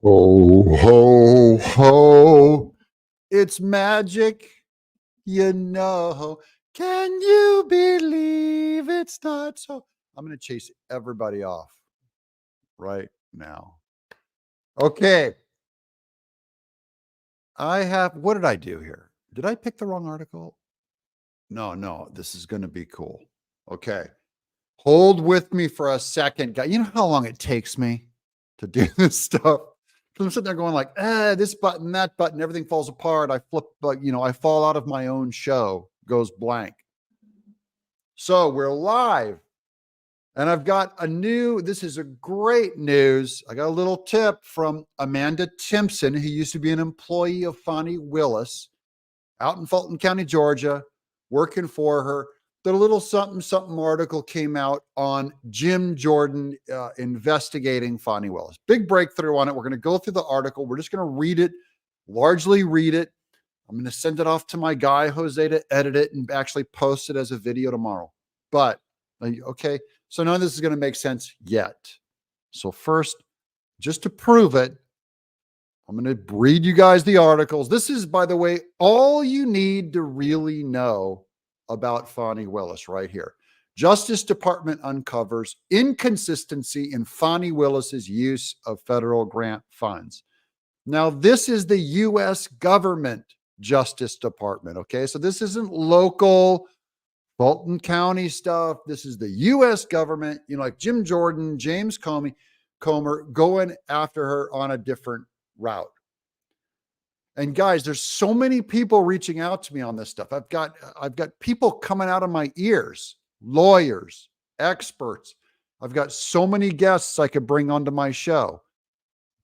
Ho, ho, ho. It's magic, you know. Can you believe it's not so? I'm going to chase everybody off right now. Okay. What did I do here? Did I pick the wrong article? No, this is going to be cool. Okay. Hold with me for a second, guy. You know how long it takes me to do this stuff? Because I'm sitting there going like, this button, that button, everything falls apart. I flip, I fall out of my own show, goes blank. So we're live. And I've got this is a great news. I got a little tip from Amanda Timpson, who used to be an employee of FANI WILLIS out in Fulton County, Georgia, working for her. The little something article came out on Jim Jordan investigating FANI WILLIS. Big breakthrough on it. We're going to go through the article. We're just going to largely read it. I'm going to send it off to my guy, Jose, to edit it and actually post it as a video tomorrow. But, okay, so none of this is going to make sense yet. So first, just to prove it, I'm going to read you guys the articles. This is, by the way, all you need to really know about FANI WILLIS right here. Justice Department uncovers inconsistency in FANI WILLIS's use of federal grant funds. Now, this is the U.S. government Justice Department, okay? So this isn't local Fulton County stuff. This is the U.S. government, like Jim Jordan, James Comer going after her on a different route. And guys, there's so many people reaching out to me on this stuff. I've got people coming out of my ears, lawyers, experts. I've got so many guests I could bring onto my show,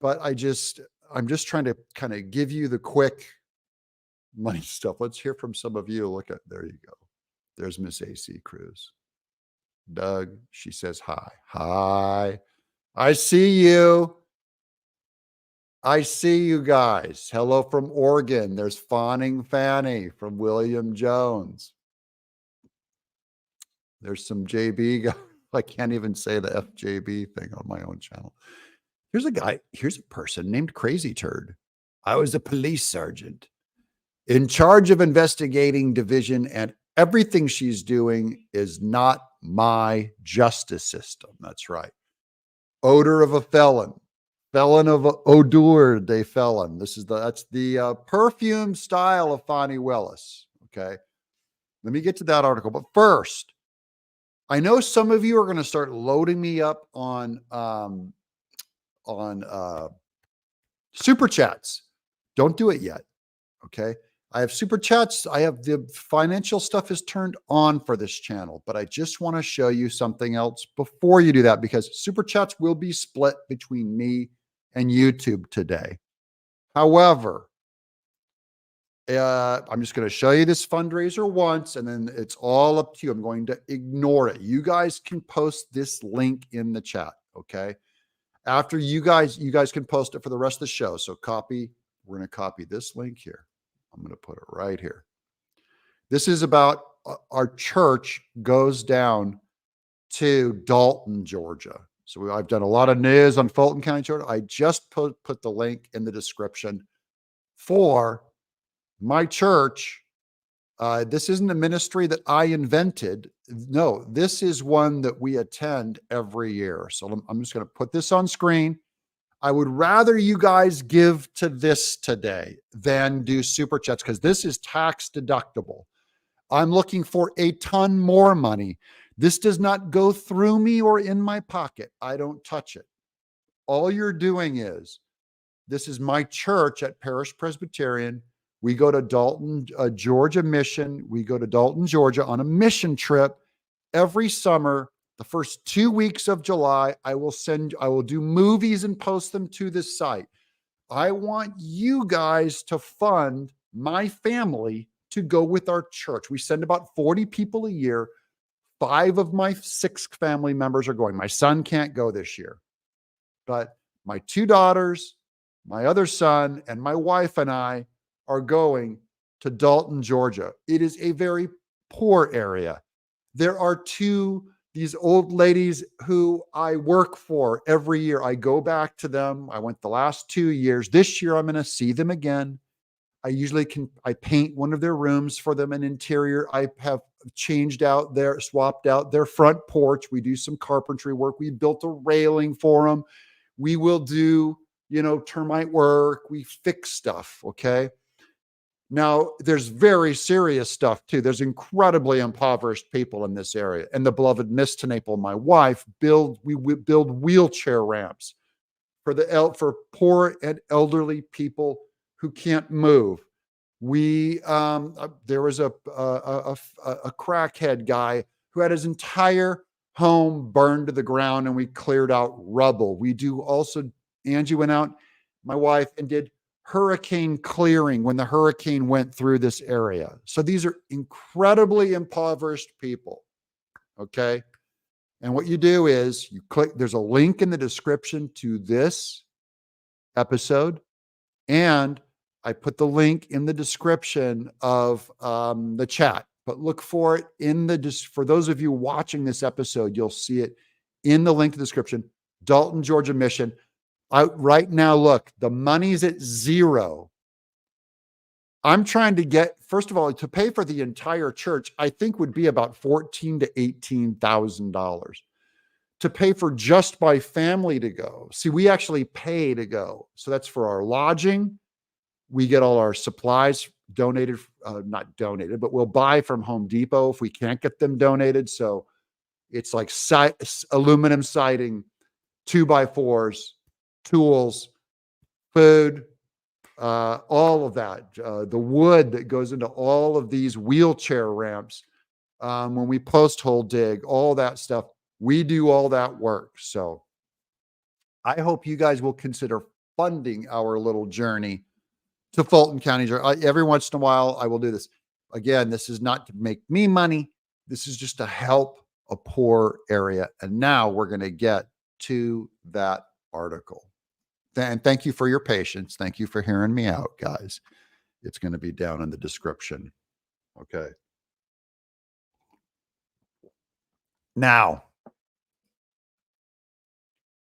but I'm just trying to kind of give you the quick money stuff. Let's hear from some of you. There you go. There's Miss AC Cruz. Doug, she says hi. Hi. I see you. I see you guys. Hello from Oregon. There's Fawning Fanny from William Jones. There's some JB guy. I can't even say the FJB thing on my own channel. Here's a person named Crazy Turd. I was a police sergeant in charge of investigating division, and everything she's doing is not my justice system. That's right. Odor of a felon. Felon of odor de felon. That's the perfume style of FANI WILLIS. Okay. Let me get to that article. But first, I know some of you are going to start loading me up on super chats. Don't do it yet. Okay. I have super chats. I have the financial stuff is turned on for this channel, but I just want to show you something else before you do that, because super chats will be split between me and YouTube today. However, I'm just going to show you this fundraiser once, and then it's all up to you. I'm going to ignore it. You guys can post this link in the chat. Okay. After you guys can post it for the rest of the show. So we're going to copy this link here. I'm going to put it right here. This is about our church goes down to Dalton, Georgia. So I've done a lot of news on Fulton County, Georgia. I just put the link in the description for my church. This isn't a ministry that I invented. No, this is one that we attend every year. So I'm just going to put this on screen. I would rather you guys give to this today than do super chats, because this is tax deductible. I'm looking for a ton more money. This does not go through me or in my pocket. I don't touch it. All you're doing is, this is my church at Parish Presbyterian. We go to Dalton, Georgia mission. We go to Dalton, Georgia on a mission trip every summer. The first 2 weeks of July, I will do movies and post them to this site. I want you guys to fund my family to go with our church. We send about 40 people a year. 5 of my 6 family members are going. My son can't go this year, but my 2 daughters, my other son, and my wife and I are going to Dalton, Georgia. It is a very poor area. There are 2 these old ladies who I work for every year. I go back to them. I went the last 2 years. This year, I'm going to see them again. I paint one of their rooms for them, an interior. I have swapped out their front porch. We do some carpentry work. We built a railing for them. We will do, termite work. We fix stuff. Okay. Now, there's very serious stuff too. There's incredibly impoverished people in this area. And the beloved Miss Tenaple, my wife, we build wheelchair ramps for poor and elderly people who can't move. There was a crackhead guy who had his entire home burned to the ground, and we cleared out rubble. Angie went out, my wife, and did hurricane clearing when the hurricane went through this area. So these are incredibly impoverished people. Okay. And what you do is there's a link in the description to this episode. And I put the link in the description of the chat, but look for it for those of you watching this episode, you'll see it in the link to the description. Dalton, Georgia Mission. Right now, look, the money's at zero. I'm trying to get, first of all, to pay for the entire church, I think would be about $14,000 to $18,000. To pay for just my family to go. See, we actually pay to go. So that's for our lodging. We get all our supplies donated, not donated, but we'll buy from Home Depot if we can't get them donated. So it's like aluminum siding, 2x4s, tools, food, all of that, the wood that goes into all of these wheelchair ramps. When we post hole dig, all that stuff, we do all that work. So I hope you guys will consider funding our little journey to Fulton County. Every once in a while, I will do this. Again, this is not to make me money. This is just to help a poor area. And now we're going to get to that article. And thank you for your patience. Thank you for hearing me out, guys. It's going to be down in the description. Okay. Now,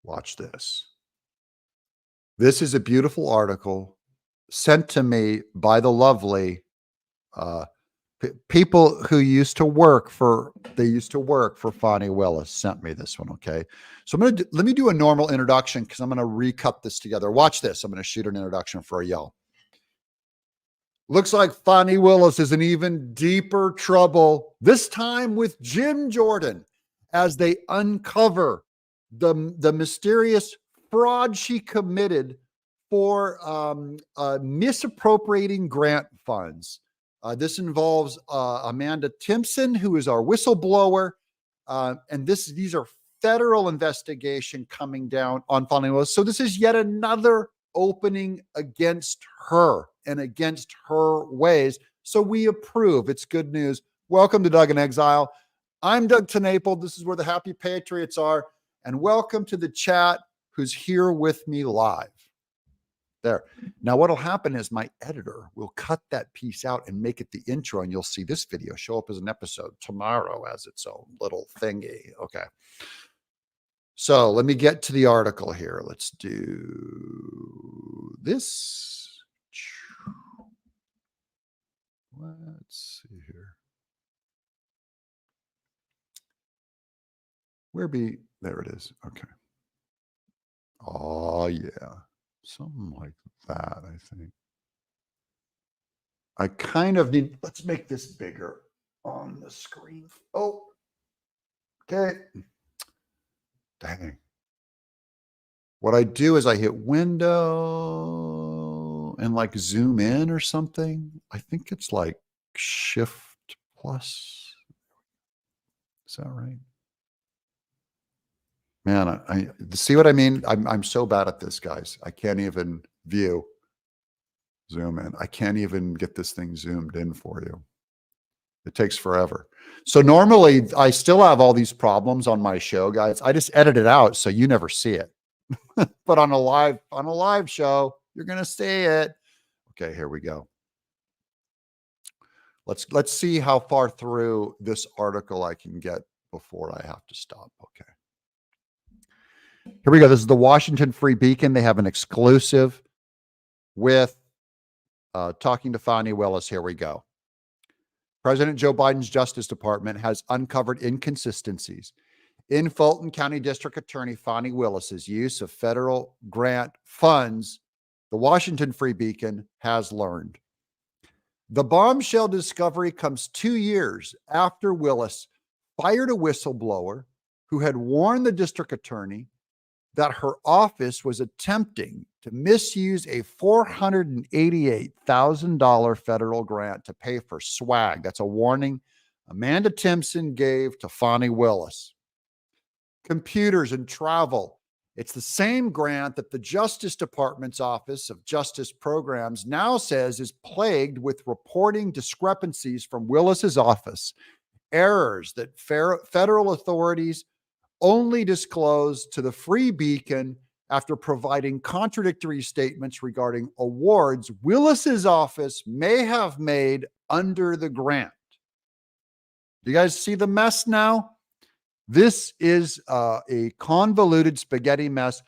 watch this. This is a beautiful article sent to me by the lovely people who used to work for FANI Willis sent me this one. Okay. So let me do a normal introduction because I'm going to recut this together. Watch this. I'm going to shoot an introduction for y'all. Looks like FANI Willis is in even deeper trouble, this time with Jim Jordan, as they uncover the mysterious fraud she committed for misappropriating grant funds. This involves Amanda Timpson, who is our whistleblower. And these are federal investigation coming down on FANI Willis. So this is yet another opening against her and against her ways. So we approve. It's good news. Welcome to Doug in Exile. I'm Doug Tenaple. This is where the happy patriots are. And welcome to the chat who's here with me live. There. Now, what'll happen is my editor will cut that piece out and make it the intro, and you'll see this video show up as an episode tomorrow as its own little thingy. Okay. So let me get to the article here. Let's do this. Let's see here. There it is. Okay. Oh, yeah. Something like that, I think. I kind of need, let's make this bigger on the screen. Oh, okay. Dang. What I do is I hit window and like zoom in or something. I think it's like Shift plus. Is that right? Man, I see what I mean. I'm so bad at this, guys. I can't even zoom in. I can't even get this thing zoomed in for you. It takes forever. So normally I still have all these problems on my show, guys. I just edit it out so you never see it. But on a live show, you're gonna see it. Okay, here we go. Let's see how far through this article I can get before I have to stop. Okay. Here we go. This is the Washington Free Beacon. They have an exclusive with talking to FANI Willis. Here we go. President Joe Biden's Justice Department has uncovered inconsistencies in Fulton County District Attorney FANI Willis's use of federal grant funds. The Washington Free Beacon has learned. The bombshell discovery comes 2 years after Willis fired a whistleblower who had warned the district attorney that her office was attempting to misuse a $488,000 federal grant to pay for swag. That's a warning Amanda Timpson gave to FANI Willis. Computers and travel. It's the same grant that the Justice Department's Office of Justice Programs now says is plagued with reporting discrepancies from Willis's office, errors that federal authorities only disclosed to the Free Beacon after providing contradictory statements regarding awards Willis's office may have made under the grant. Do you guys see the mess now? This is a convoluted spaghetti mess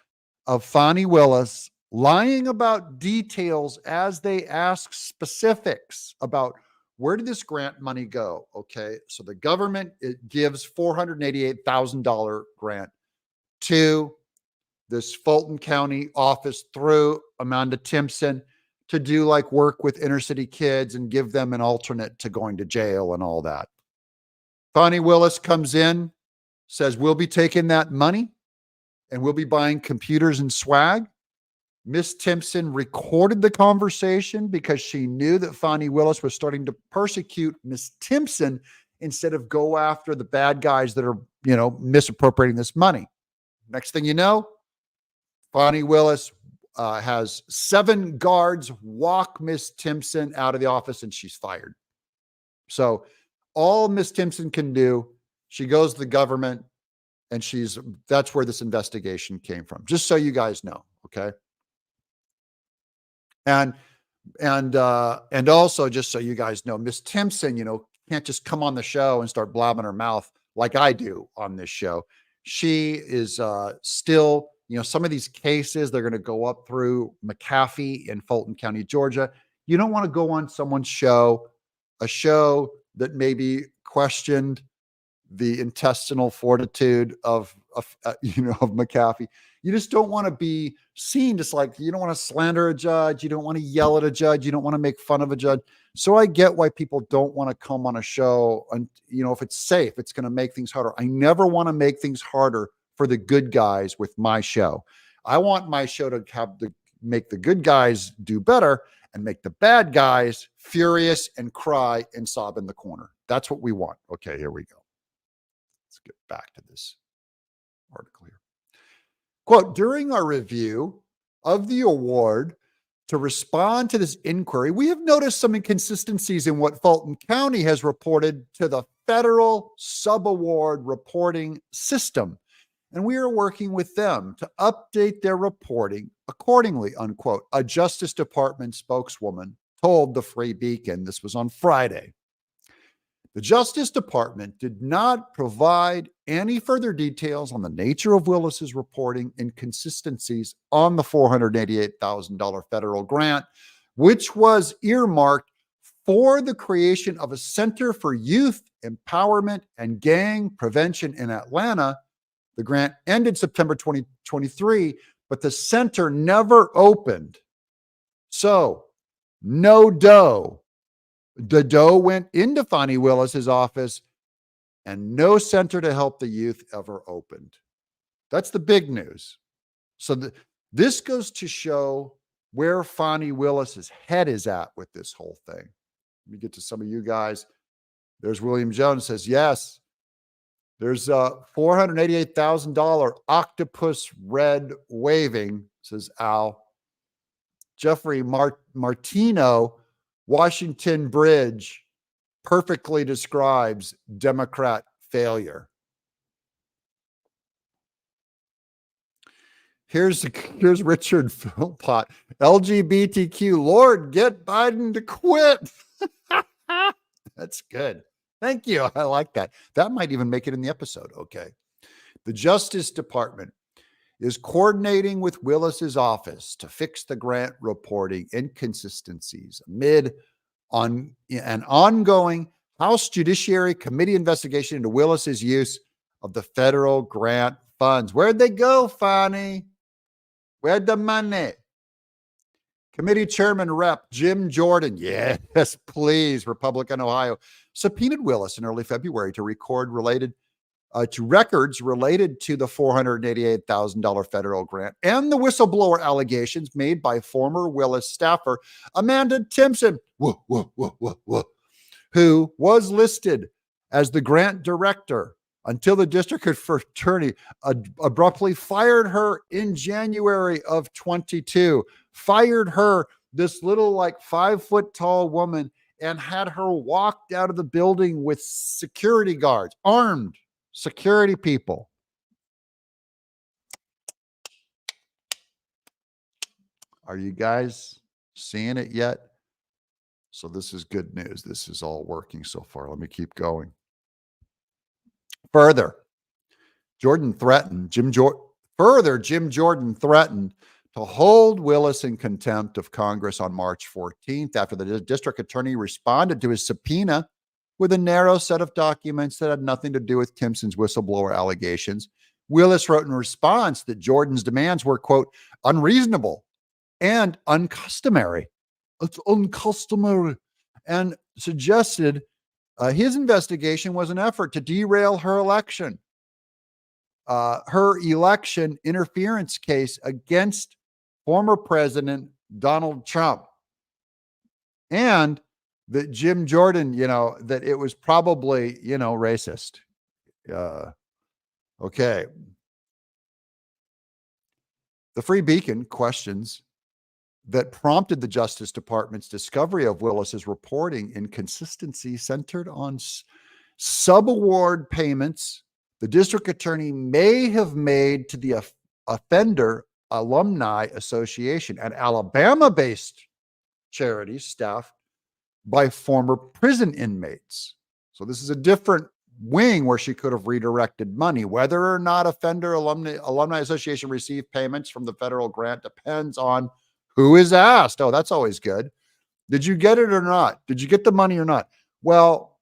of FANI Willis lying about details as they ask specifics about where did this grant money go? Okay, so the government, it gives $488,000 grant to this Fulton County office through Amanda Timpson to do like work with inner city kids and give them an alternate to going to jail and all that. FANI Willis comes in, says, we'll be taking that money and we'll be buying computers and swag. Miss Timpson recorded the conversation because she knew that FANI Willis was starting to persecute Miss Timpson instead of go after the bad guys that are, misappropriating this money. Next thing you know, FANI Willis has 7 guards walk Miss Timpson out of the office and she's fired. So all Miss Timpson can do, she goes to the government and that's where this investigation came from. Just so you guys know. Okay. And also just so you guys know, Miss Timpson, can't just come on the show and start blabbing her mouth like I do on this show. She is still, some of these cases, they're going to go up through McAfee in Fulton County, Georgia. You don't want to go on someone's show, a show that maybe questioned the intestinal fortitude of McAfee. You just don't want to be seen just like, you don't want to slander a judge. You don't want to yell at a judge. You don't want to make fun of a judge. So I get why people don't want to come on a show. And, if it's safe, it's going to make things harder. I never want to make things harder for the good guys with my show. I want my show to make the good guys do better and make the bad guys furious and cry and sob in the corner. That's what we want. Okay, here we go. Let's get back to this article here. Quote, during our review of the award to respond to this inquiry, we have noticed some inconsistencies in what Fulton County has reported to the federal subaward reporting system. And we are working with them to update their reporting accordingly, unquote. A Justice Department spokeswoman told the Free Beacon, this was on Friday. The Justice Department did not provide any further details on the nature of Willis's reporting inconsistencies on the $488,000 federal grant, which was earmarked for the creation of a Center for Youth Empowerment and Gang Prevention in Atlanta. The grant ended September 2023, but the center never opened. So, no dough. The dough went into FANI Willis's office and no center to help the youth ever opened. That's the big news. So this goes to show where FANI Willis's head is at with this whole thing. Let me get to some of you guys. There's William Jones says, yes, there's a $488,000 octopus red waving, says Al. Jeffrey Martino, Washington Bridge perfectly describes Democrat failure. Here's Richard Philpott. LGBTQ, Lord, get Biden to quit. That's good. Thank you. I like that. That might even make it in the episode. Okay. The Justice Department is coordinating with Willis's office to fix the grant reporting inconsistencies amid an ongoing House Judiciary Committee investigation into Willis's use of the federal grant funds. Where'd they go, Fannie? Where'd the money? Committee Chairman Rep. Jim Jordan, yes, please, Republican Ohio, subpoenaed Willis in early February to record records related to the $488,000 federal grant and the whistleblower allegations made by former Willis staffer Amanda Timpson, who was listed as the grant director until the district attorney abruptly fired her in January of 22. Fired her, this little like 5 foot tall woman, and had her walked out of the building with security guards, armed security people. Are you guys seeing it yet? So this is good news. This is all working so far. Let me keep going. Further, Jim Jordan threatened to hold Willis in contempt of Congress on March 14th after the district attorney responded to his subpoena with a narrow set of documents that had nothing to do with Timpson's whistleblower allegations. Willis wrote in response that Jordan's demands were, quote, unreasonable and uncustomary. It's uncustomary. And suggested his investigation was an effort to derail her election interference case against former President Donald Trump. And that Jim Jordan, that it was probably, racist. Okay. The Free Beacon questions that prompted the Justice Department's discovery of Willis's reporting inconsistency centered on subaward payments the district attorney may have made to the Offender Alumni Association, an Alabama-based charity staffed by former prison inmates. So this is a different wing where she could have redirected money. Whether or not Offender Alumni Association received payments from the federal grant depends on who is asked. Oh, that's always good. Did you get it or not? Did you get the money or not? Well,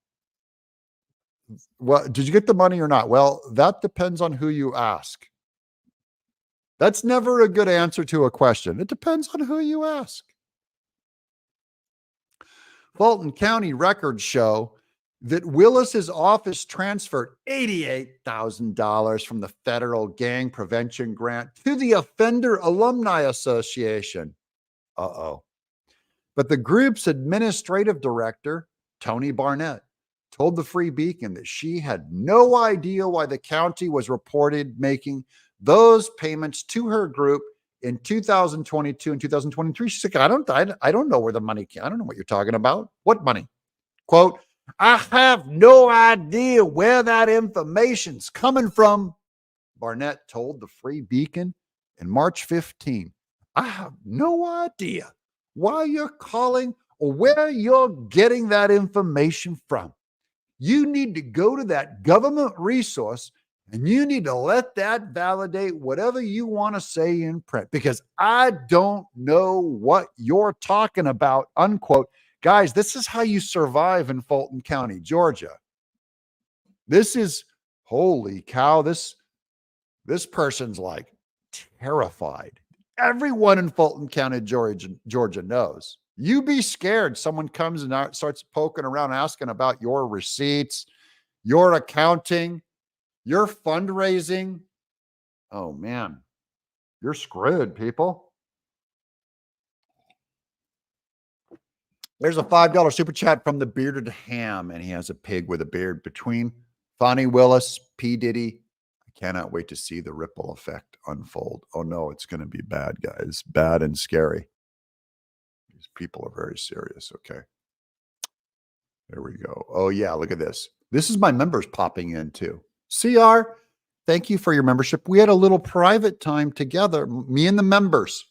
did you get the money or not? Well, that depends on who you ask. That's never a good answer to a question. It depends on who you ask. Fulton County records show that Willis's office transferred $88,000 from the federal gang prevention grant to the Offender Alumni Association. But the group's administrative director, Tony Barnett, told the Free Beacon that she had no idea why the county was reported making those payments to her group in 2022 and 2023. She's like, I don't know where the money came. I don't know what you're talking about. What money? Quote, I have no idea where that information's coming from, Barnett told the Free Beacon in March 15. I have no idea why you're calling or where you're getting that information from. You need to go to that government resource and you need to let that validate whatever you want to say in print, because I don't know what you're talking about, unquote. Guys, this is how you survive in Fulton County, Georgia. This is, holy cow, this person's like terrified. Everyone in Fulton County, Georgia knows. You be scared. Someone comes and starts poking around, asking about your receipts, your accounting, your fundraising. Oh, man. You're screwed, people. There's a $5 super chat from the Bearded Ham, and he has a pig with a beard between Fani Willis, P. Diddy. I cannot wait to see the ripple effect unfold. Oh, no, it's going to be bad, guys. Bad and scary. These people are very serious. Okay. There we go. Oh, yeah, look at this. This is my members popping in, too. CR, thank you for your membership. We had a little private time together, me and the members.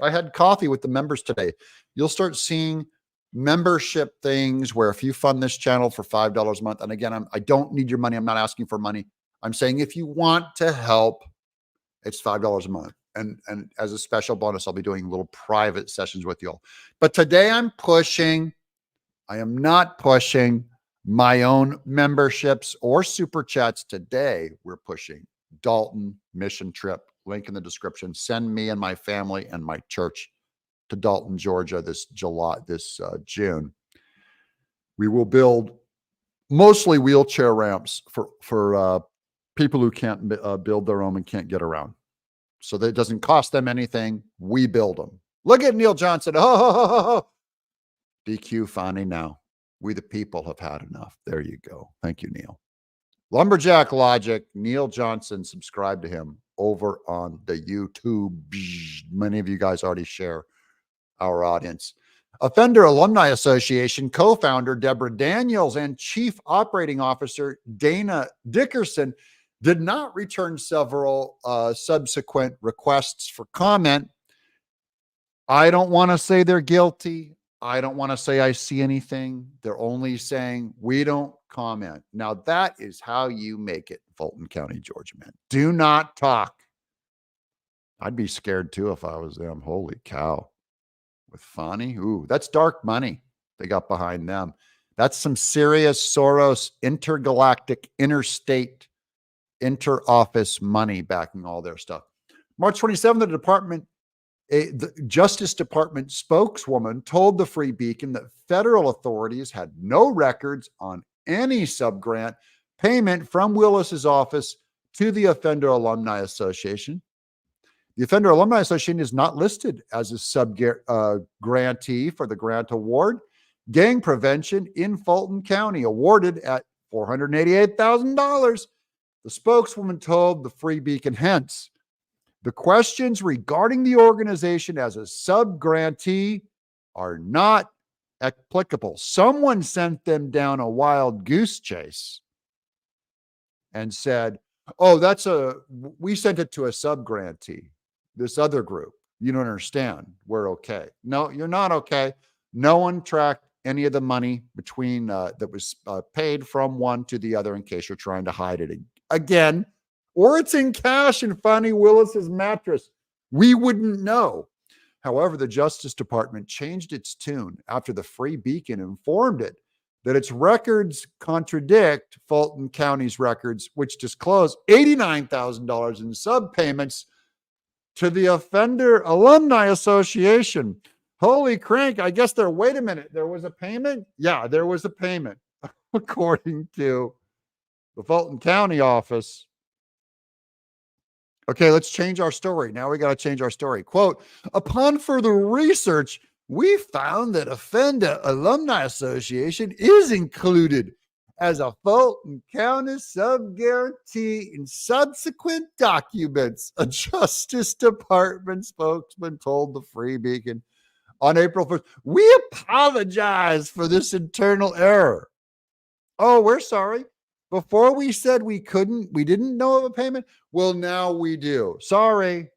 I had coffee with the members today. You'll start seeing membership things where if you fund this channel for $5 a month, and again, I don't need your money. I'm not asking for money. I'm saying if you want to help, it's $5 a month. And as a special bonus, I'll be doing little private sessions with you all. But today I am not pushing my own memberships or super chats. Today we're pushing Dalton mission trip. Link in the description. Send me and my family and my church to Dalton, Georgia this June. We will build mostly wheelchair ramps for people who can't build their own and can't get around. So that it doesn't cost them anything. We build them. Look at Neil Johnson. Oh, DQ FANI now. We the people have had enough. There you go. Thank you, Neil. Lumberjack Logic, Neil Johnson, subscribe to him over on the YouTube. Many of you guys already share our audience. Offender Alumni Association co-founder Deborah Daniels and Chief Operating Officer Dana Dickerson did not return several subsequent requests for comment. I don't want to say they're guilty. I don't want to say I see anything. They're only saying we don't comment. Now that is how you make it, Fulton County, Georgia, man. Do not talk. I'd be scared too if I was them. Holy cow. With FANI, ooh, that's dark money they got behind them. That's some serious Soros intergalactic, interstate, inter-office money backing all their stuff. March 27th, the Justice Department spokeswoman told the Free Beacon that federal authorities had no records on any subgrant payment from Willis's office to the Offender Alumni Association. The Offender Alumni Association is not listed as a grantee for the grant award. Gang prevention in Fulton County awarded at $488,000. The spokeswoman told the Free Beacon, hence, the questions regarding the organization as a sub-grantee are not applicable. Someone sent them down a wild goose chase and said, oh, we sent it to a sub-grantee, this other group. You don't understand. We're okay. No, you're not okay. No one tracked any of the money between that was paid from one to the other in case you're trying to hide it again. Or it's in cash in FANI Willis's mattress. We wouldn't know. However, the Justice Department changed its tune after the Free Beacon informed it that its records contradict Fulton County's records, which disclose $89,000 in subpayments to the Offender Alumni Association. Holy crank. I guess wait a minute. There was a payment? Yeah, there was a payment, according to the Fulton County office. Okay, let's change our story. Now we got to change our story. Quote, upon further research, we found that Offender Alumni Association is included as a Fulton County sub-guarantee in subsequent documents, a Justice Department spokesman told the Free Beacon on April 1st. We apologize for this internal error. Oh, we're sorry. Before we said we didn't know of a payment. Well, now we do. Sorry.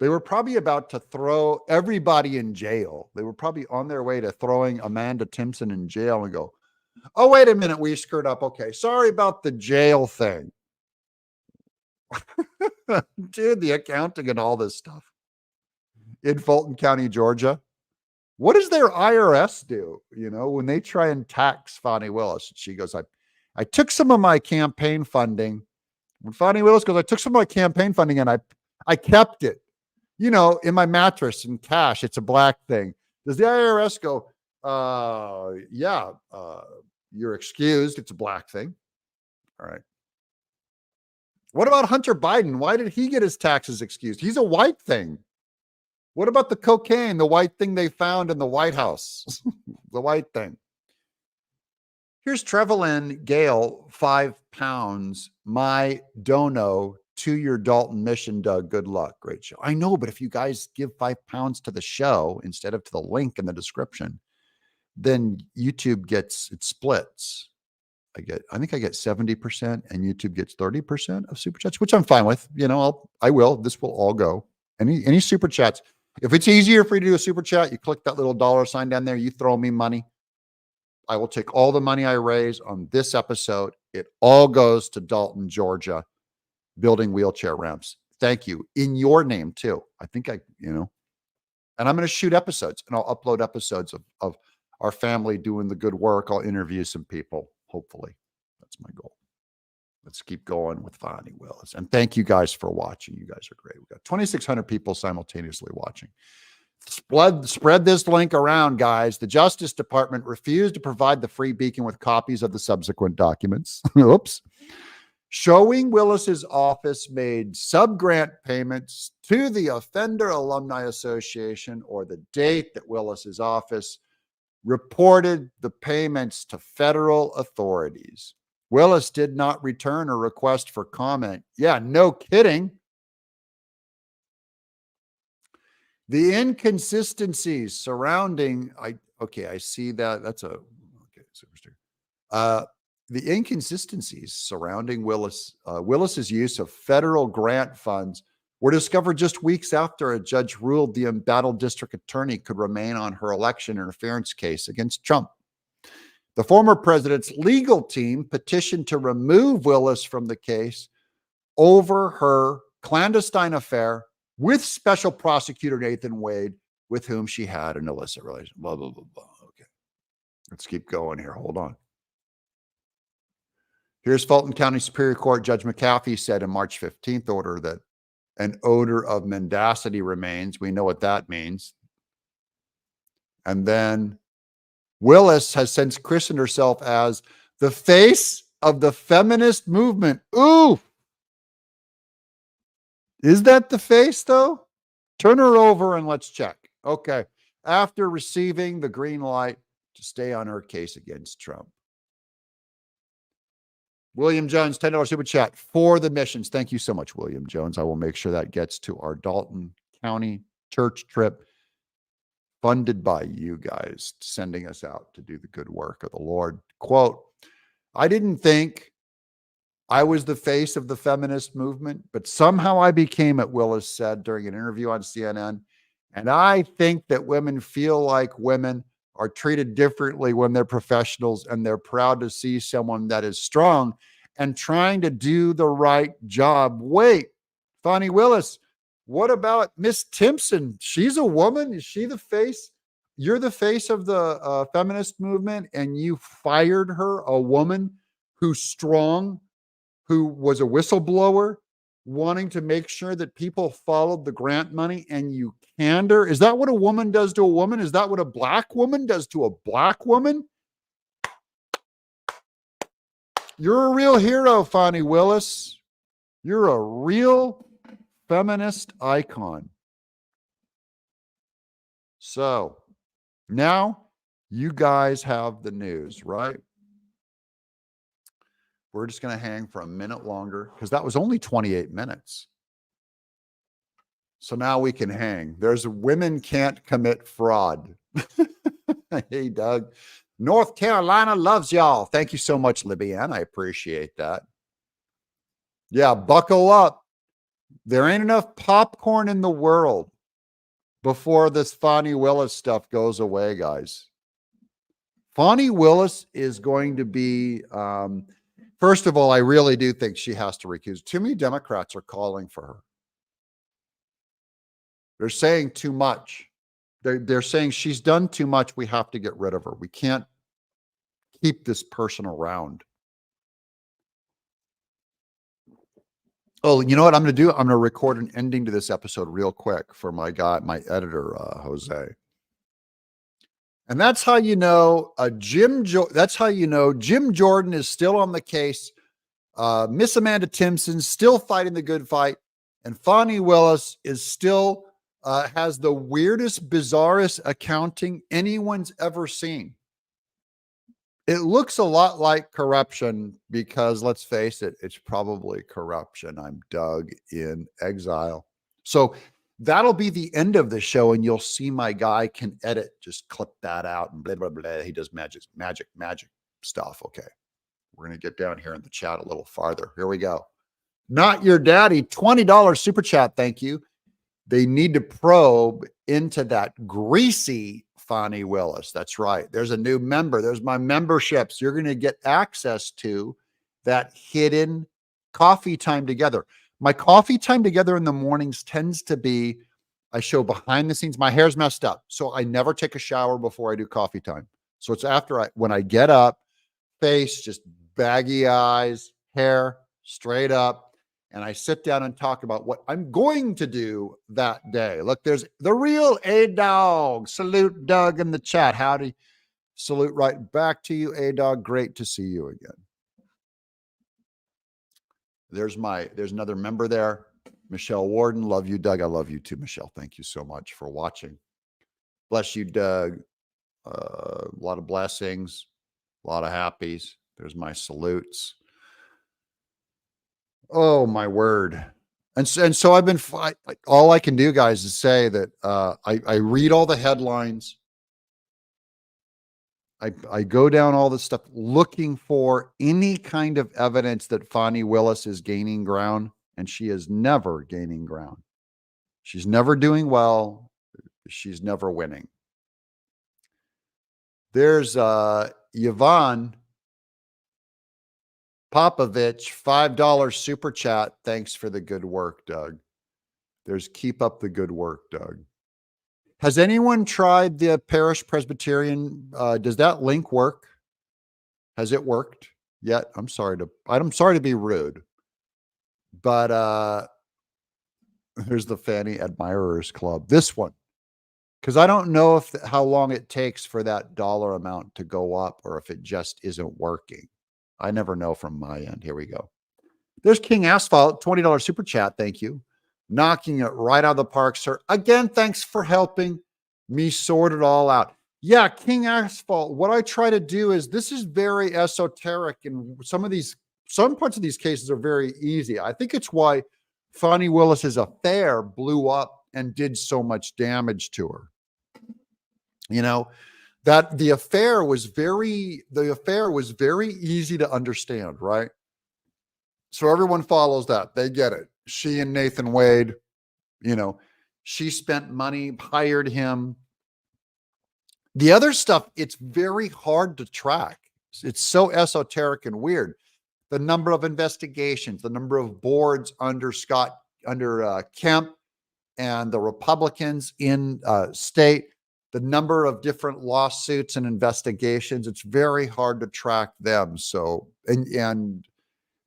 They were probably about to throw everybody in jail. They were probably on their way to throwing Amanda Timpson in jail and go, oh, wait a minute. We screwed up. Okay. Sorry about the jail thing. Dude, the accounting and all this stuff in Fulton County, Georgia. What does their IRS do? You know, when they try and tax FANI Willis, she goes, I took some of my campaign funding. When FANI Willis goes, I took some of my campaign funding and I kept it, you know, in my mattress in cash. It's a black thing. Does the IRS go, yeah, you're excused. It's a black thing. All right. What about Hunter Biden? Why did he get his taxes excused? He's a white thing. What about the cocaine, the white thing they found in the White House? The white thing. Here's Trevelyan Gale, £5. My dono to your Dalton mission, Doug. Good luck. Great show. I know, but if you guys give £5 to the show instead of to the link in the description, then YouTube it splits. I think I get 70% and YouTube gets 30% of super chats, which I'm fine with. You know, I will. This will all go. Any super chats. If it's easier for you to do a super chat, you click that little dollar sign down there, you throw me money. I will take all the money I raise on this episode. It all goes to Dalton, Georgia, building wheelchair ramps. Thank you. In your name, too. I think and I'm going to shoot episodes, and I'll upload episodes of our family doing the good work. I'll interview some people, hopefully. That's my goal. Let's keep going with FANI WILLIS. And thank you guys for watching. You guys are great. We've got 2,600 people simultaneously watching. Spread this link around, guys. The Justice Department refused to provide the free beacon with copies of the subsequent documents. Oops. Showing Willis's office made subgrant payments to the Offender Alumni Association, or the date that Willis's office reported the payments to federal authorities. Willis did not return a request for comment. Yeah, no kidding. The inconsistencies surrounding, I see that. That's the inconsistencies surrounding Willis's use of federal grant funds were discovered just weeks after a judge ruled the embattled district attorney could remain on her election interference case against Trump. The former president's legal team petitioned to remove Willis from the case over her clandestine affair with special prosecutor Nathan Wade, with whom she had an illicit relation. Blah, blah, blah, blah. Okay. Let's keep going here. Hold on. Here's Fulton County Superior Court Judge McAfee said in March 15th order that an odor of mendacity remains. We know what that means. And then Willis has since christened herself as the face of the feminist movement. Ooh. Is that the face, though? Turn her over and let's check. Okay. After receiving the green light to stay on her case against Trump. William Jones, $10 super chat for the missions. Thank you so much, William Jones. I will make sure that gets to our Dalton County church trip, funded by you guys, sending us out to do the good work of the Lord. Quote, I didn't think I was the face of the feminist movement, but somehow I became it, Willis said during an interview on CNN. And I think that women feel like women are treated differently when they're professionals, and they're proud to see someone that is strong and trying to do the right job. Wait, FANI WILLIS, what about Miss Timpson? She's a woman. Is she the face? You're the face of the feminist movement, and you fired her, a woman who's strong, who was a whistleblower, wanting to make sure that people followed the grant money, and you canned her? Is that what a woman does to a woman? Is that what a black woman does to a black woman? You're a real hero, FANI WILLIS. You're a real feminist icon. So now you guys have the news, right? We're just going to hang for a minute longer because that was only 28 minutes. So now we can hang. There's women can't commit fraud. Hey, Doug. North Carolina loves y'all. Thank you so much, Libyan. I appreciate that. Yeah, buckle up. There ain't enough popcorn in the world before this FANI WILLIS stuff goes away, guys. FANI WILLIS is going to be... first of all, I really do think she has to recuse. Too many Democrats are calling for her. They're saying too much. They're saying she's done too much. We have to get rid of her. We can't keep this person around. Oh, you know what I'm going to do? I'm going to record an ending to this episode real quick for my editor, Jose. And that's how you know Jim Jordan is still on the case. Miss Amanda Timpson still fighting the good fight, and FANI WILLIS is still has the weirdest, bizarrest accounting anyone's ever seen. It looks a lot like corruption because, let's face it, it's probably corruption. I'm Doug in exile. So that'll be the end of the show, and you'll see my guy can edit. Just clip that out and blah, blah, blah. He does magic stuff. Okay. We're going to get down here in the chat a little farther. Here we go. Not your daddy, $20 super chat. Thank you. They need to probe into that greasy FANI Willis. That's right. There's a new member. There's my memberships. You're going to get access to that hidden coffee time together. My coffee time together in the mornings tends to be, I show behind the scenes. My hair's messed up, so I never take a shower before I do coffee time. So it's after when I get up, face just baggy eyes, hair straight up, and I sit down and talk about what I'm going to do that day. Look, there's the real A-Dog. Salute Doug in the chat. Howdy. Salute right back to you, A-Dog. Great to see you again. There's another member there. Michelle Warden. Love you, Doug. I love you too, Michelle. Thank you so much for watching. Bless you, Doug. A lot of blessings, a lot of happies. There's my salutes. Oh, my word. And so I've been, all I can do, guys, is say that I read all the headlines. I go down all this stuff looking for any kind of evidence that FANI Willis is gaining ground, and she is never gaining ground. She's never doing well. She's never winning. There's Yvonne Popovich, $5 super chat. Thanks for the good work, Doug. There's keep up the good work, Doug. Has anyone tried the Parish Presbyterian? Does that link work? Has it worked yet? I'm sorry to be rude, but there's the FANI Admirers Club. This one, because I don't know how long it takes for that dollar amount to go up, or if it just isn't working. I never know from my end. Here we go. There's King Asphalt, $20 super chat. Thank you. Knocking it right out of the park, sir. Again, thanks for helping me sort it all out. Yeah, King Asphalt, what I try to do is, this is very esoteric, and some parts of these cases are very easy. I think it's why FANI Willis's affair blew up and did so much damage to her. You know, that the affair was very easy to understand, right? So everyone follows that. They get it. She and Nathan Wade, you know, she spent money, hired him. The other stuff, it's very hard to track. It's so esoteric and weird. The number of investigations, the number of boards under Kemp and the Republicans in state, the number of different lawsuits and investigations, it's very hard to track them. So, and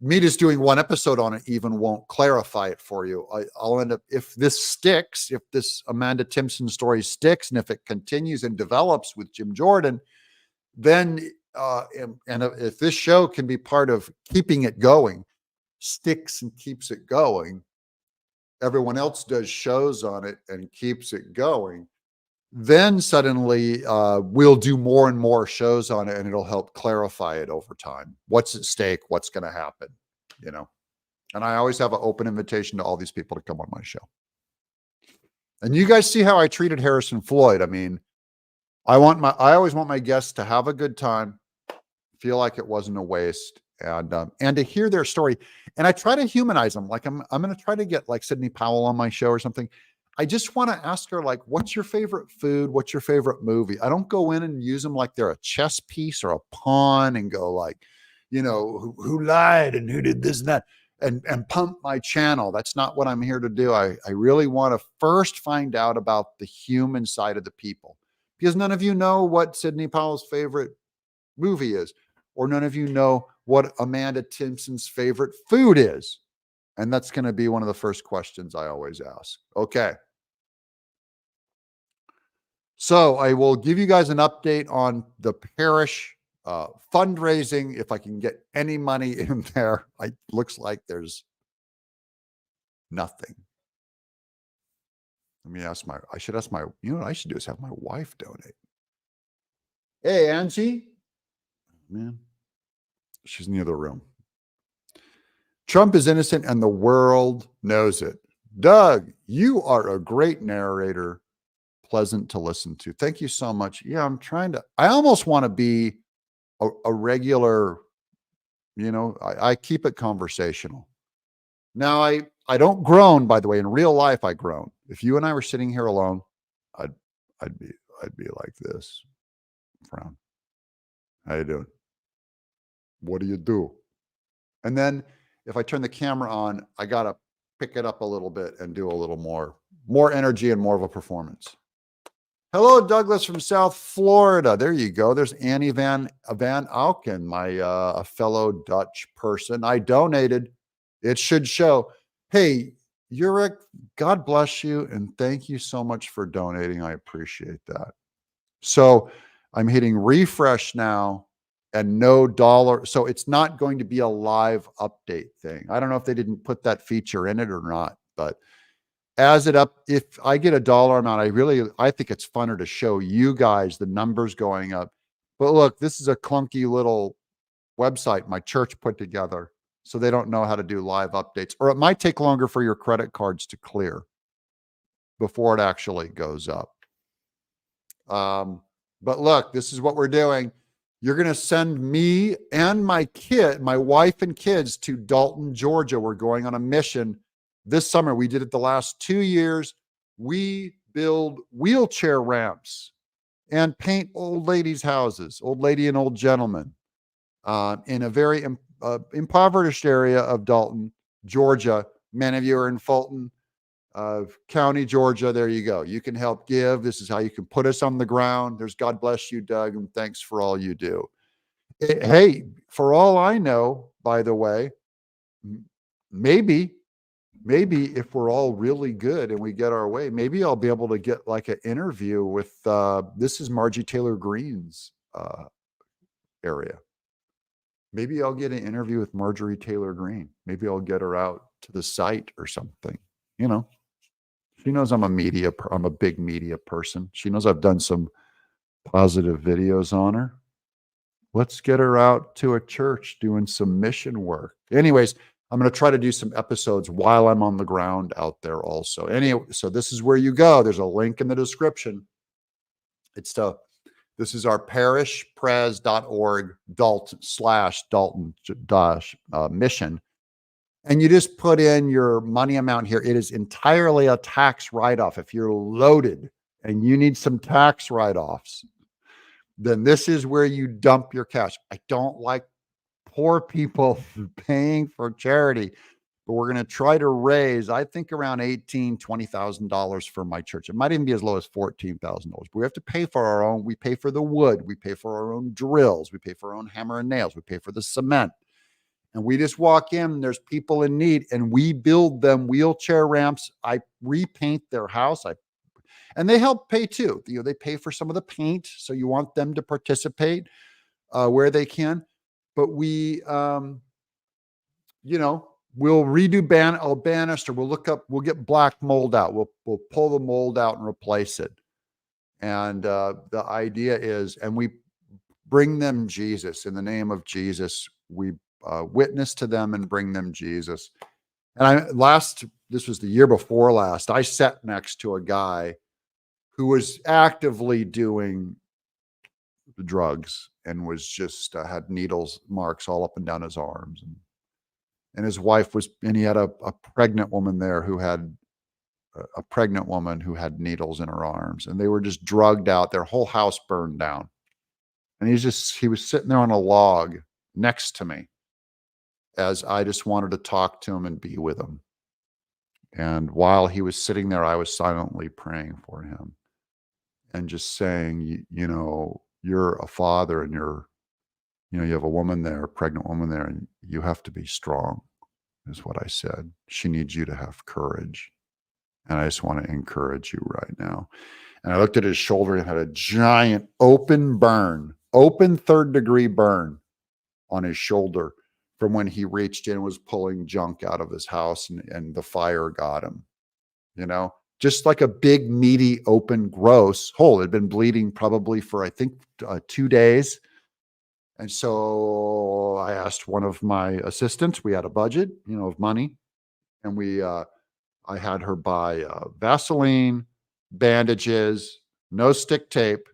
me just doing one episode on it even won't clarify it for you. I'll end up, if this sticks, if this Amanda Timpson story sticks, and if it continues and develops with Jim Jordan, then, and if this show can be part of keeping it going, sticks and keeps it going, everyone else does shows on it and keeps it going, then suddenly we'll do more and more shows on it, and it'll help clarify it over time. What's at stake? What's going to happen? You know, and I always have an open invitation to all these people to come on my show. And you guys see how I treated Harrison Floyd. I mean, I always want my guests to have a good time, feel like it wasn't a waste, and to hear their story. And I try to humanize them. Like I'm going to try to get like Sidney Powell on my show or something. I just want to ask her, like, what's your favorite food? What's your favorite movie? I don't go in and use them like they're a chess piece or a pawn and go like, you know, who lied and who did this and that, and pump my channel. That's not what I'm here to do. I really want to first find out about the human side of the people, because none of you know what Sidney Powell's favorite movie is, or none of you know what Amanda Timpson's favorite food is. And that's going to be one of the first questions I always ask. Okay. So I will give you guys an update on the parish fundraising. If I can get any money in there, looks like there's nothing. Let me ask I should ask you know what I should do is have my wife donate. Hey, Angie. Man, she's in the other room. Trump is innocent and the world knows it. Doug, you are a great narrator. Pleasant to listen to. Thank you so much. Yeah, I almost want to be a regular, you know, I keep it conversational. Now, I don't groan, by the way. In real life, I groan. If you and I were sitting here alone, I'd I'd be I'd be like this. Frown. How you doing? What do you do? And then if I turn the camera on, I gotta pick it up a little bit and do a little more energy and more of a performance. Hello, Douglas from South Florida. There you go. There's Annie Van Auken, my a fellow Dutch person. I donated. It should show. Hey, Urek, God bless you, and thank you so much for donating. I appreciate that. So I'm hitting refresh now and no dollar. So it's not going to be a live update thing. I don't know if they didn't put that feature in it or not, but as it up, if I get a dollar amount, I think it's funner to show you guys the numbers going up. But look, this is a clunky little website my church put together, so they don't know how to do live updates, or it might take longer for your credit cards to clear before it actually goes up. But look, this is what we're doing. You're going to send me and my wife and kids to Dalton, Georgia. We're going on a mission this summer. We did it the last 2 years. We build wheelchair ramps and paint old ladies' houses, old lady and old gentleman, in a very impoverished area of Dalton, Georgia. Many of you are in Fulton County, Georgia. There you go. You can help give. This is how you can put us on the ground. There's God bless you, Doug, and thanks for all you do. Hey, for all I know, by the way, maybe if we're all really good and we get our way, maybe I'll be able to get like an interview with, this is Margie Taylor Greene's area. Maybe I'll get an interview with Marjorie Taylor Greene. Maybe I'll get her out to the site or something. You know, she knows I'm a big media person. She knows I've done some positive videos on her. Let's get her out to a church doing some mission work. Anyways, I'm going to try to do some episodes while I'm on the ground out there also. Anyway, so this is where you go. There's a link in the description. This is our parishpres.org Dalton mission. And you just put in your money amount here. It is entirely a tax write-off. If you're loaded and you need some tax write-offs, then this is where you dump your cash. I don't like poor people paying for charity, but we're going to try to raise, I think, around $18,000, $20,000 for my church. It might even be as low as $14,000. But we have to pay for our own. We pay for the wood. We pay for our own drills. We pay for our own hammer and nails. We pay for the cement. And we just walk in, there's people in need, and we build them wheelchair ramps. I repaint their house. And they help pay too. You know, they pay for some of the paint. So you want them to participate where they can. But we, we'll redo a banister. We'll get black mold out. We'll pull the mold out and replace it. And the idea is, and we bring them Jesus. In the name of Jesus, we witness to them and bring them Jesus. And this was the year before last, I sat next to a guy who was actively doing the drugs and was just had needles marks all up and down his arms. And his wife and he had a pregnant woman there who had needles in her arms, and they were just drugged out. Their whole house burned down. And he was sitting there on a log next to me as I just wanted to talk to him and be with him. And while he was sitting there, I was silently praying for him and just saying, you're a father and you have a woman there, a pregnant woman there, and you have to be strong, is what I said. She needs you to have courage. And I just want to encourage you right now. And I looked at his shoulder and had a giant open 3rd-degree burn on his shoulder from when he reached in and was pulling junk out of his house and the fire got him, just like a big, meaty, open, gross hole. It had been bleeding probably for, I think, 2 days. And so I asked one of my assistants, we had a budget, of money. And I had her buy Vaseline, bandages, no stick tape.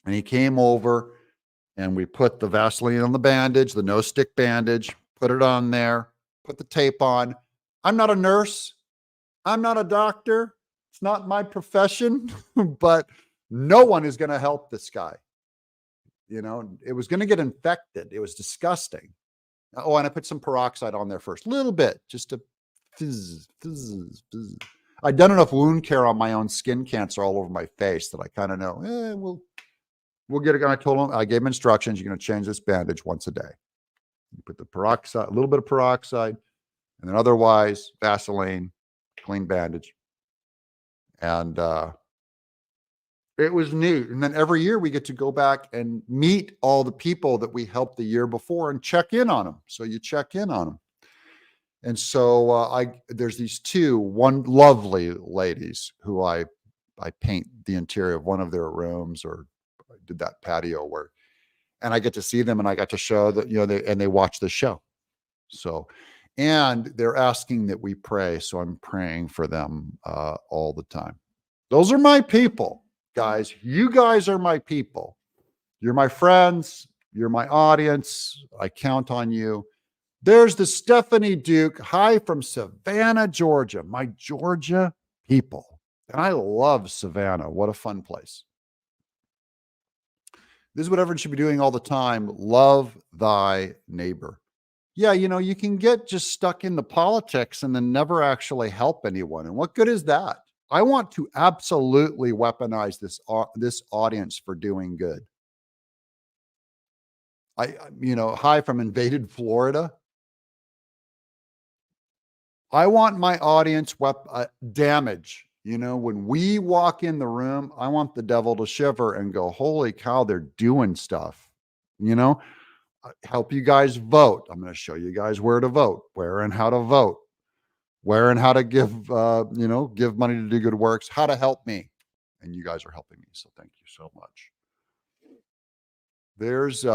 And he came over and we put the Vaseline on the bandage, the no stick bandage, put it on there, put the tape on. I'm not a nurse. I'm not a doctor. It's not my profession, but no one is going to help this guy. You know, it was going to get infected. It was disgusting. Oh, and I put some peroxide on there first, a little bit, just to fizz, fizz, fizz. I'd done enough wound care on my own skin cancer all over my face that I kind of know, we'll get it. I told him, I gave him instructions. You're going to change this bandage once a day. You put the peroxide, a little bit of peroxide, and then otherwise Vaseline, clean bandage. And it was neat. And then every year we get to go back and meet all the people that we helped the year before and check in on them. So you check in on them. And so there's these one lovely ladies who I paint the interior of one of their rooms, or I did that patio work, and I get to see them and I got to show that, they watch the show. So, and they're asking that we pray. So I'm praying for them all the time. Those are my people, guys. You guys are my people. You're my friends. You're my audience. I count on you. There's the Stephanie Duke. Hi from Savannah, Georgia. My Georgia people. And I love Savannah. What a fun place. This is what everyone should be doing all the time. Love thy neighbor. Yeah, you can get just stuck in the politics and then never actually help anyone. And what good is that? I want to absolutely weaponize this audience for doing good. Hi from invaded Florida. I want my audience damage. When we walk in the room, I want the devil to shiver and go, holy cow, they're doing stuff. Help you guys vote. I'm going to show you guys where to vote, where and how to vote, where and how to give, give money to do good works, how to help me. And you guys are helping me. So thank you so much. There's,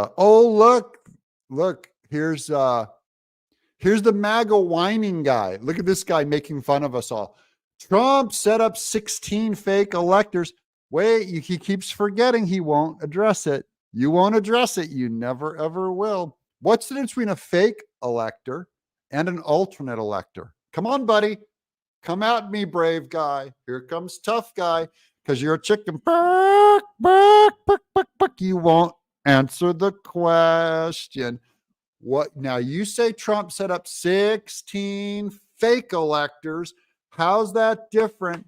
look, here's the MAGA whining guy. Look at this guy making fun of us all. Trump set up 16 fake electors. Wait, he keeps forgetting he won't address it. You won't address it. You never, ever will. What's the difference between a fake elector and an alternate elector? Come on, buddy. Come at me, brave guy. Here comes tough guy, because you're a chicken. Bark, bark, bark, bark, bark. You won't answer the question. What now? You say Trump set up 16 fake electors. How's that different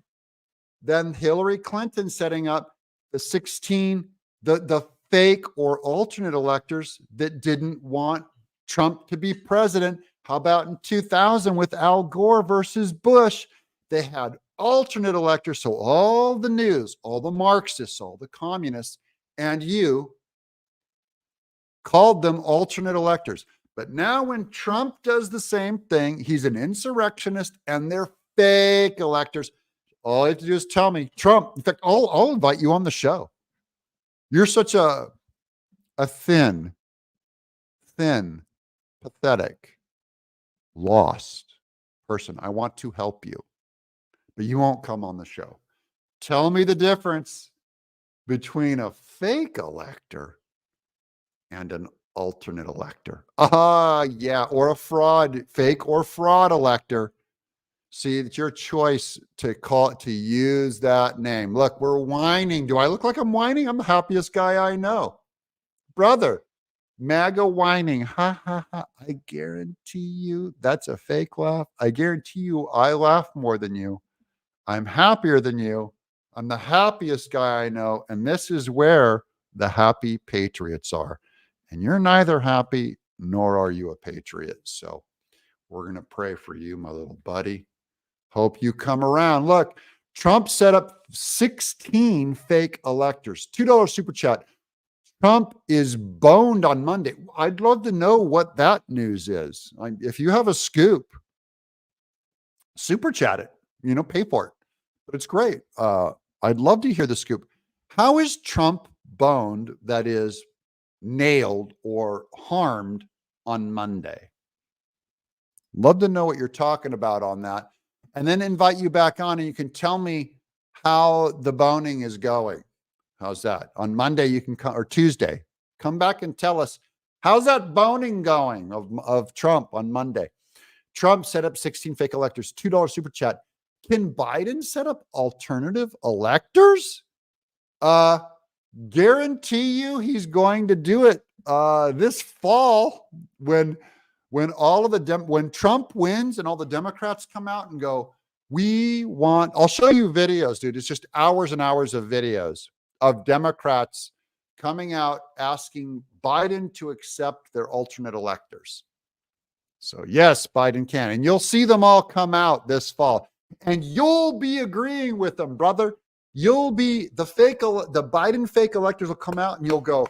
than Hillary Clinton setting up the 16, the fake or alternate electors that didn't want Trump to be president? How about in 2000 with Al Gore versus Bush? They had alternate electors. So all the news, all the Marxists, all the communists, and you called them alternate electors. But now when Trump does the same thing, he's an insurrectionist and they're fake electors. All you have to do is tell me, Trump. In fact, I'll invite you on the show. You're such a thin, pathetic, lost person. I want to help you, but you won't come on the show. Tell me the difference between a fake elector and an alternate elector. Yeah, or a fake or fraud elector. See, it's your choice to use that name. Look, we're whining. Do I look like I'm whining? I'm the happiest guy I know. Brother, MAGA whining. Ha, ha, ha. I guarantee you that's a fake laugh. I guarantee you I laugh more than you. I'm happier than you. I'm the happiest guy I know. And this is where the happy patriots are. And you're neither happy nor are you a patriot. So we're going to pray for you, my little buddy. Hope you come around. Look, Trump set up 16 fake electors. $2 super chat. Trump is boned on Monday. I'd love to know what that news is. If you have a scoop, super chat it, pay for it. But it's great. I'd love to hear the scoop. How is Trump boned, that is nailed or harmed, on Monday? Love to know what you're talking about on that. And then invite you back on and you can tell me how the boning is going. How's that? On Monday, you can come, or Tuesday, come back and tell us, how's that boning going of Trump on Monday? Trump set up 16 fake electors, $2 super chat. Can Biden set up alternative electors? Guarantee you he's going to do it this fall when all of when Trump wins and all the Democrats come out and go, I'll show you videos, dude. It's just hours and hours of videos of Democrats coming out asking Biden to accept their alternate electors. So yes, Biden can. And you'll see them all come out this fall. And you'll be agreeing with them, brother. You'll be the Biden fake electors will come out and you'll go,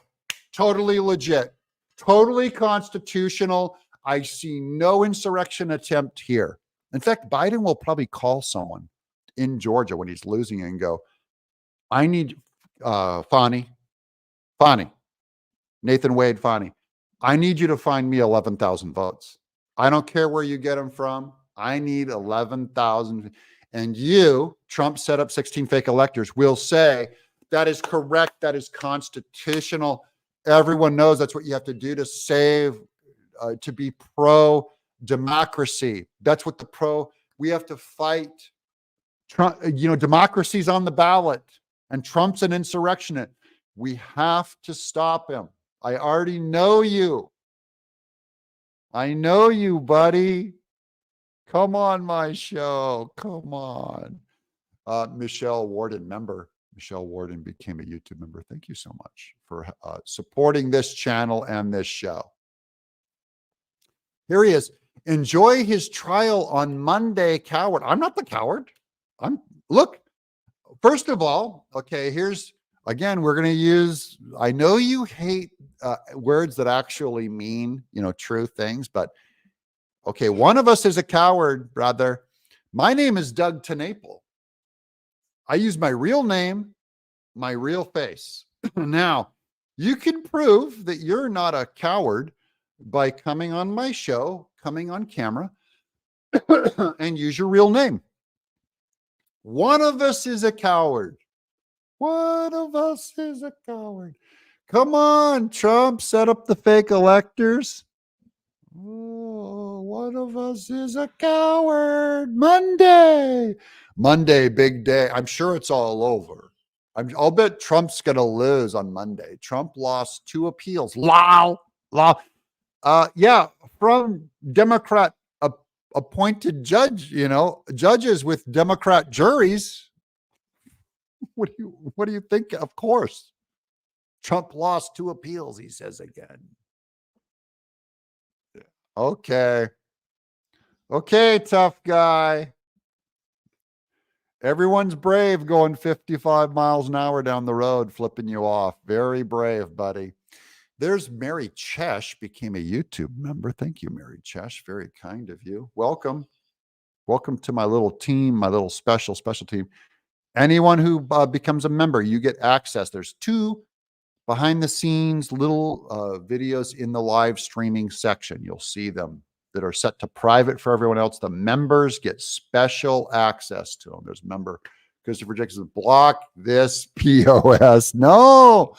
totally legit, totally constitutional. I see no insurrection attempt here. In fact, Biden will probably call someone in Georgia when he's losing and go, I need FANI, Nathan Wade, FANI. I need you to find me 11,000 votes. I don't care where you get them from. I need 11,000. And you, Trump set up 16 fake electors, will say, that is correct. That is constitutional. Everyone knows that's what you have to do to save, to be pro-democracy. That's what we have to fight. Trump, democracy's on the ballot and Trump's an insurrectionist. We have to stop him. I already know you. I know you, buddy. Come on my show. Come on. Michelle Warden, member. Michelle Warden became a YouTube member. Thank you so much for supporting this channel and this show. Here he is. Enjoy his trial on Monday, coward. I'm not the coward. Look, first of all, okay, again, we're going to use, I know you hate words that actually mean, true things, but okay, one of us is a coward, brother. My name is Doug TeNapel. I use my real name, my real face. Now, you can prove that you're not a coward by coming on my show, coming on camera, and use your real name. One of us is a coward. One of us is a coward. Come on, Trump, set up the fake electors. Oh, one of us is a coward. Monday, big day. I'm sure it's all over. I'll bet Trump's going to lose on Monday. Trump lost 2 appeals. Lol. Yeah, from Democrat appointed judges with Democrat juries. What do you think? Of course, Trump lost 2 appeals, he says again. Okay, tough guy. Everyone's brave going 55 miles an hour down the road, flipping you off. Very brave, buddy. There's Mary Chesh, became a YouTube member. Thank you, Mary Chesh. Very kind of you. Welcome. Welcome to my little team, my little special team. Anyone who becomes a member, you get access. There's 2 behind the scenes little videos in the live streaming section. You'll see them that are set to private for everyone else. The members get special access to them. There's member Christopher Jackson. Block this POS. No,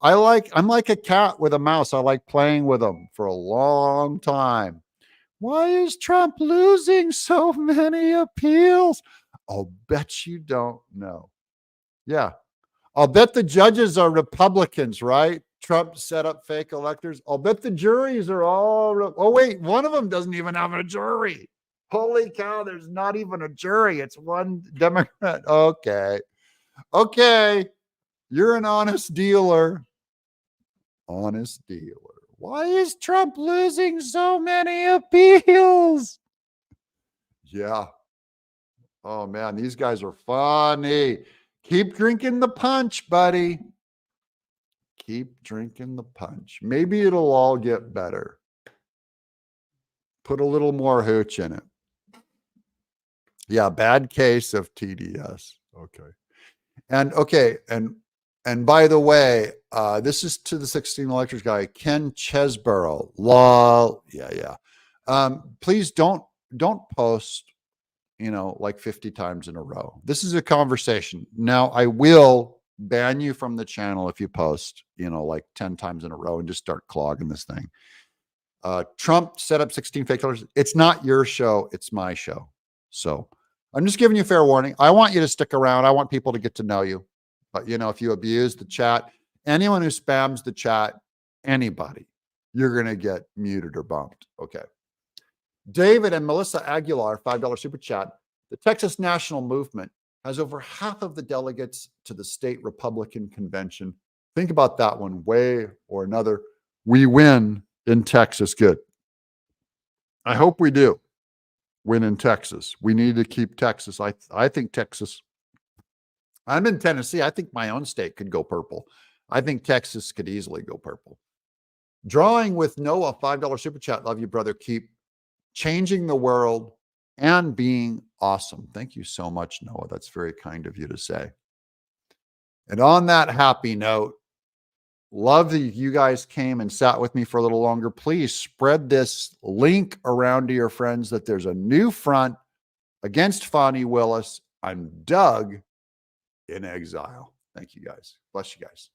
I'm like a cat with a mouse. I like playing with them for a long time. Why is Trump losing so many appeals? I'll bet you don't know. Yeah. I'll bet the judges are Republicans, right? Trump set up fake electors. I'll bet the juries are all, oh wait, one of them doesn't even have a jury. Holy cow, there's not even a jury. It's one Democrat. Okay. You're an honest dealer. Honest dealer. Why is Trump losing so many appeals? Yeah. Oh man, these guys are funny. Keep drinking the punch, buddy. Keep drinking the punch. Maybe it'll all get better. Put a little more hooch in it. Yeah, bad case of TDS. Okay. And by the way, this is to the 16 electors guy, Ken Chesborough. Lol. Yeah. Please don't post like 50 times in a row. This is a conversation. Now, I will ban you from the channel if you post, like 10 times in a row and just start clogging this thing. Trump set up 16 fake killers. It's not your show. It's my show. So I'm just giving you fair warning. I want you to stick around. I want people to get to know you. But, you know, if you abuse the chat, anyone who spams the chat, anybody, you're going to get muted or bumped. Okay. David and Melissa Aguilar, $5 super chat. The Texas National Movement has over half of the delegates to the state Republican convention. Think about that one way or another. We win in Texas. Good. I hope we do win in Texas. We need to keep Texas. I think Texas. I'm in Tennessee. I think my own state could go purple. I think Texas could easily go purple. Drawing with Noah, $5 super chat. Love you, brother. Keep changing the world and being awesome. Thank you so much, Noah. That's very kind of you to say. And on that happy note, love that you guys came and sat with me for a little longer. Please spread this link around to your friends that there's a new front against FANI Willis. I'm Doug in exile. Thank you guys. Bless you guys.